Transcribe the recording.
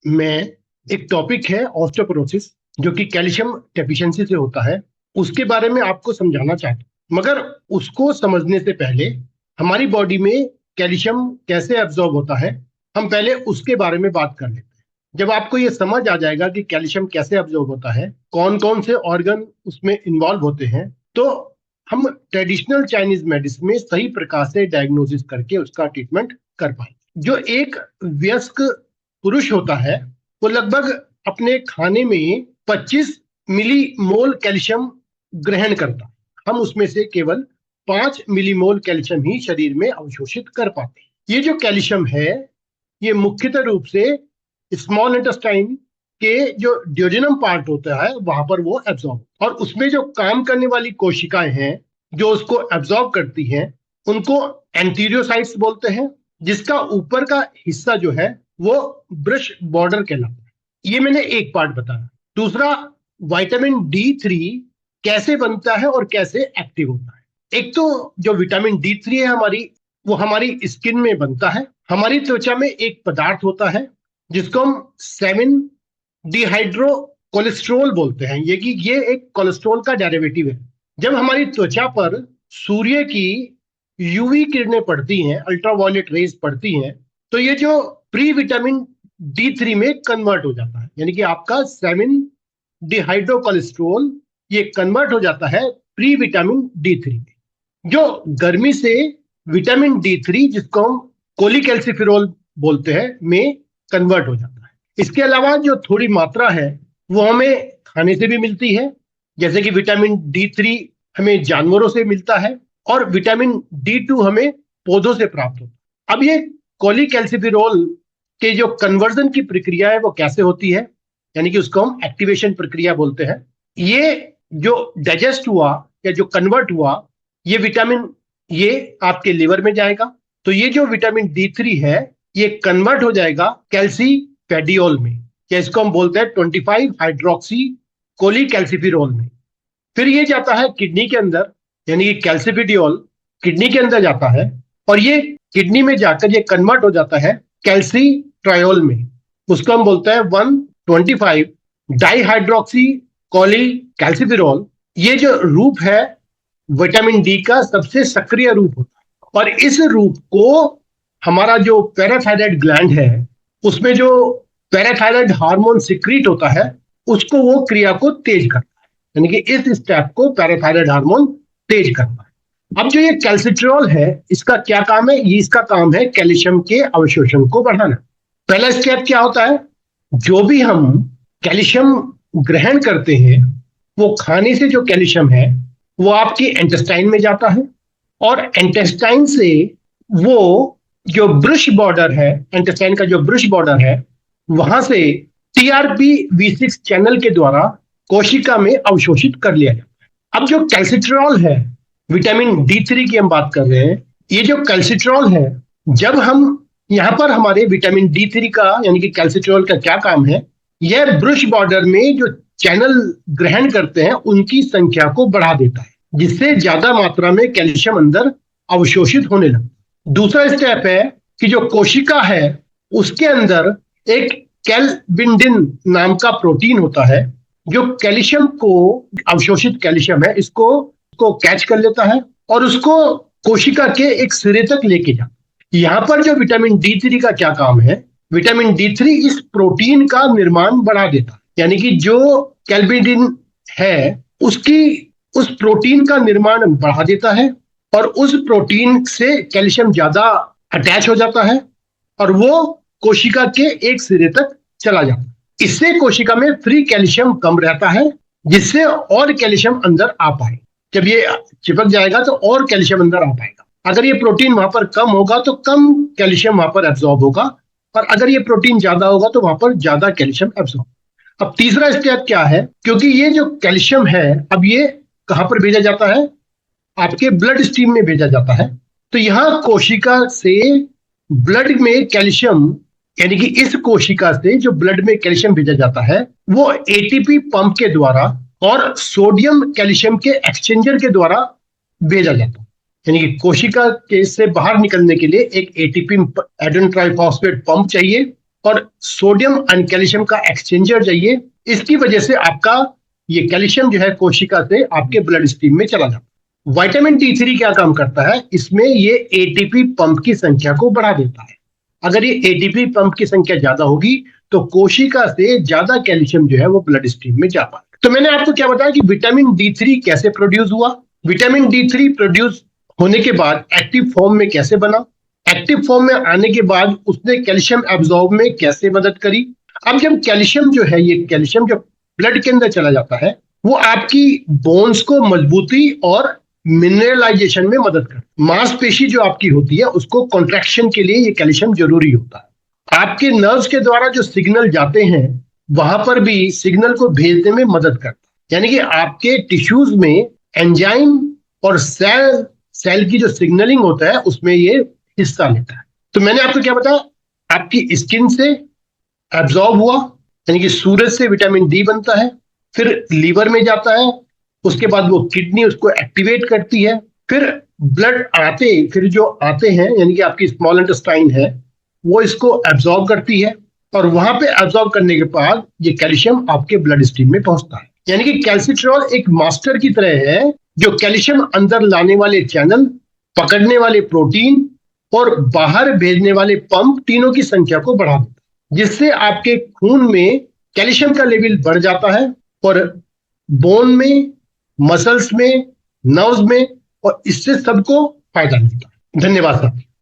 में एक टॉपिक है ऑस्टियोपोरोसिस, जो कि कैल्शियम डेफिशिएंसी से होता है। उसके बारे में आपको समझाना चाहता हूँ, मगर उसको समझने से पहले हमारी बॉडी में कैल्शियम कैसे एब्जॉर्ब होता है, हम पहले उसके बारे में बात कर लेते हैं। जब आपको ये समझ आ जाएगा कि कैल्शियम कैसे एब्जॉर्ब होता है, कौन कौन से ऑर्गन उसमें इन्वॉल्व होते हैं, तो हम ट्रेडिशनल चाइनीज मेडिसिन में सही प्रकार से डायग्नोसिस करके उसका ट्रीटमेंट कर पाए। जो एक वयस्क पुरुष होता है, वो लगभग अपने खाने में 25 मिलीमोल कैल्शियम ग्रहण करता है। हम उसमें से केवल 5 मिलीमोल कैल्शियम ही शरीर में अवशोषित कर पाते हैं। ये जो कैल्शियम है, ये मुख्यतः रूप से स्मॉल इंटेस्टाइन के जो ड्यूडेनम पार्ट होता है वहां पर वो एब्जॉर्ब, और उसमें जो काम करने वाली कोशिकाएं हैं जो उसको एब्जॉर्ब करती हैं, उनको एंटीरियोसाइट्स बोलते हैं, जिसका ऊपर का हिस्सा जो है वो ब्रश बॉर्डर कहलाता है। ये मैंने एक पार्ट बताया। दूसरा, विटामिन D3 कैसे बनता है और कैसे एक्टिव होता है। एक तो जो विटामिन D3 है वो हमारी स्किन में बनता है। हमारी त्वचा में एक पदार्थ होता है जिसको हम 7 डिहाइड्रो कोलेस्ट्रोल बोलते हैं। ये एक कोलेस्ट्रोल का डेरिवेटिव है। जब हमारी त्वचा पर सूर्य की यूवी किरणें पड़ती हैं, अल्ट्रावायलेट रेज पड़ती हैं, तो ये जो प्री विटामिन D3 में कन्वर्ट हो जाता है, यानी कि आपका 7 डिहाइड्रो कोलेस्ट्रोल ये कन्वर्ट हो जाता है प्री विटामिन D3 में, जो गर्मी से विटामिन D3, जिसको हम कोलिकैल्सिफेरॉल बोलते हैं, में कन्वर्ट हो जाता है। इसके अलावा जो थोड़ी मात्रा है वो हमें खाने से भी मिलती है, जैसे कि विटामिन D3 हमें जानवरों से मिलता है और विटामिन D2 हमें पौधों से प्राप्त होता है। अब ये कोलिकैल्सिफेरॉल के जो कन्वर्जन की प्रक्रिया है वो कैसे होती है, यानी कि उसको हम एक्टिवेशन प्रक्रिया बोलते हैं। ये जो डाइजेस्ट हुआ या जो कन्वर्ट हुआ, ये विटामिन ये आपके लिवर में जाएगा, तो ये जो विटामिन D3 है ये कन्वर्ट हो जाएगा कैल्सीफेडियोल में, या इसको हम बोलते हैं 25 हाइड्रोक्सी कोलिकैल्सिफेरॉल में। फिर ये जाता है किडनी के अंदर, यानी कि कैल्सीफेडियोल किडनी के अंदर जाता है और ये किडनी में जाकर ये कन्वर्ट हो जाता है कैल्सीट्रायोल में। उसको हम बोलते हैं 125 डाईहाइड्रोक्सी कोलिकैल्सिफेरॉल। ये जो रूप है विटामिन डी का सबसे सक्रिय रूप होता है, और इस रूप को हमारा जो पैराथायराइड ग्लैंड है उसमें जो पैराथायराइड हार्मोन सिक्रीट होता है उसको वो क्रिया को तेज करता है, यानी कि इस स्टेप को पैराथायराइड हार्मोन तेज करता है। अब जो ये कैल्सिट्रियोल है, इसका क्या काम है? ये इसका काम है कैल्शियम के अवशोषण को बढ़ाना। पहला स्टेप क्या होता है? जो भी हम कैल्शियम ग्रहण करते हैं, वो खाने से जो कैल्शियम है वो आपके इंटेस्टाइन में जाता है, और इंटेस्टाइन से वो जो ब्रश बॉर्डर है, इंटेस्टाइन का जो ब्रश बॉर्डर है, वहां से TRPV6 चैनल के द्वारा कोशिका में अवशोषित कर लिया जाता है। अब जो कैल्सिट्रियोल है, विटामिन D3 की हम बात कर रहे हैं, ये जो कैल्सिट्रियोल है, जब हम यहाँ पर हमारे विटामिन D3 का यानी कि कैल्सिट्रियोल का क्या काम है, यह ब्रश बॉर्डर में जो चैनल ग्रहण करते हैं उनकी संख्या को बढ़ा देता है, जिससे ज्यादा मात्रा में कैल्शियम अंदर अवशोषित होने लगता है। दूसरा स्टेप है कि जो कोशिका है उसके अंदर एक कैल्बिडिन नाम का प्रोटीन होता है, जो कैल्शियम को, अवशोषित कैल्शियम है, इसको कैच कर लेता है और उसको कोशिका के एक सिरे तक लेके जाता है। यहाँ पर जो विटामिन D3 का क्या काम है? विटामिन D3 इस प्रोटीन का निर्माण बढ़ा देता है, यानी कि जो कैल्बिडिन है उस प्रोटीन का निर्माण बढ़ा देता है, और उस प्रोटीन से कैल्शियम ज्यादा अटैच हो जाता है और वो कोशिका के एक सिरे तक चला जाता है। इससे कोशिका में फ्री कैल्शियम कम रहता है, जिससे और कैल्शियम अंदर आ पाए। जब ये चिपक जाएगा तो और कैल्शियम अंदर आ पाएगा। अगर ये प्रोटीन वहां पर कम होगा तो कम कैल्शियम वहां पर एब्जॉर्ब होगा, और अगर ये प्रोटीन ज्यादा होगा तो वहां पर ज्यादा कैल्शियम एब्जॉर्ब। अब तीसरा स्टेप क्या है? क्योंकि ये जो कैल्शियम है, अब ये कहां पर भेजा जाता है? आपके ब्लड स्ट्रीम में भेजा जाता है। तो यहाँ कोशिका से ब्लड में कैल्शियम, यानी कि इस कोशिका से जो ब्लड में कैल्शियम भेजा जाता है वो ATP पंप के द्वारा और सोडियम कैल्शियम के एक्सचेंजर के द्वारा भेजा जाता है। यानी कि कोशिका के से बाहर निकलने के लिए एक ATP एडेनोन ट्राइफॉस्फेट पंप चाहिए, और सोडियम एंड कैल्शियम का एक्सचेंजर चाहिए। इसकी वजह से आपका ये कैल्शियम जो है कोशिका से आपके ब्लड स्ट्रीम में चला जाता है। विटामिन D3 क्या काम करता है, इसमें ये एटीपी पंप की संख्या को बढ़ा देता है। अगर ये एटीपी पंप की संख्या ज्यादा होगी तो कोशिका से ज्यादा कैल्शियम जो है वो ब्लड स्ट्रीम में जा पाएगा। तो मैंने आपको क्या बताया कि विटामिन D3 कैसे प्रोड्यूस हुआ। विटामिन D3 प्रोड्यूस होने के बाद एक्टिव फॉर्म में कैसे बना, एक्टिव फॉर्म में आने के बाद उसने कैल्शियम एब्जॉर्ब में कैसे मदद करी। अब जब कैल्शियम जो है, ये कैल्शियम जब ब्लड के अंदर चला जाता है वो आपकी बोन्स को मजबूती और मिनरलाइजेशन में मदद करता है। मांसपेशी जो आपकी होती है उसको कॉन्ट्रैक्शन के लिए ये कैल्शियम जरूरी होता है। आपके नर्व्स के द्वारा जो सिग्नल जाते हैं वहां पर भी सिग्नल को भेजने में मदद करता है। यानी कि आपके टिश्यूज में एंजाइम और सेल की जो सिग्नलिंग होता है उसमें ये हिस्सा लेता है। तो मैंने आपको क्या बताया, आपकी स्किन से एब्जॉर्ब हुआ, यानी कि सूरज से विटामिन डी बनता है, फिर लीवर में जाता है, उसके बाद वो किडनी उसको एक्टिवेट करती है, फिर ब्लड फिर जो आते हैं यानी कि आपकी स्मॉल इंटेस्टाइन है वो इसको एब्जॉर्ब करती है और वहां पे एब्जॉर्ब करने के बाद ये कैल्शियम आपके ब्लड स्ट्रीम में पहुंचता है। यानी कि कैल्सिट्रॉल एक मास्टर की तरह है जो कैल्शियम अंदर लाने वाले चैनल, पकड़ने वाले प्रोटीन और बाहर भेजने वाले पंप तीनों की संख्या को बढ़ा देता है, जिससे आपके खून में कैल्शियम का लेवल बढ़ जाता है और बोन में, मसल्स में, नर्व्स में, और इससे सबको फायदा मिलता है। धन्यवाद साहब।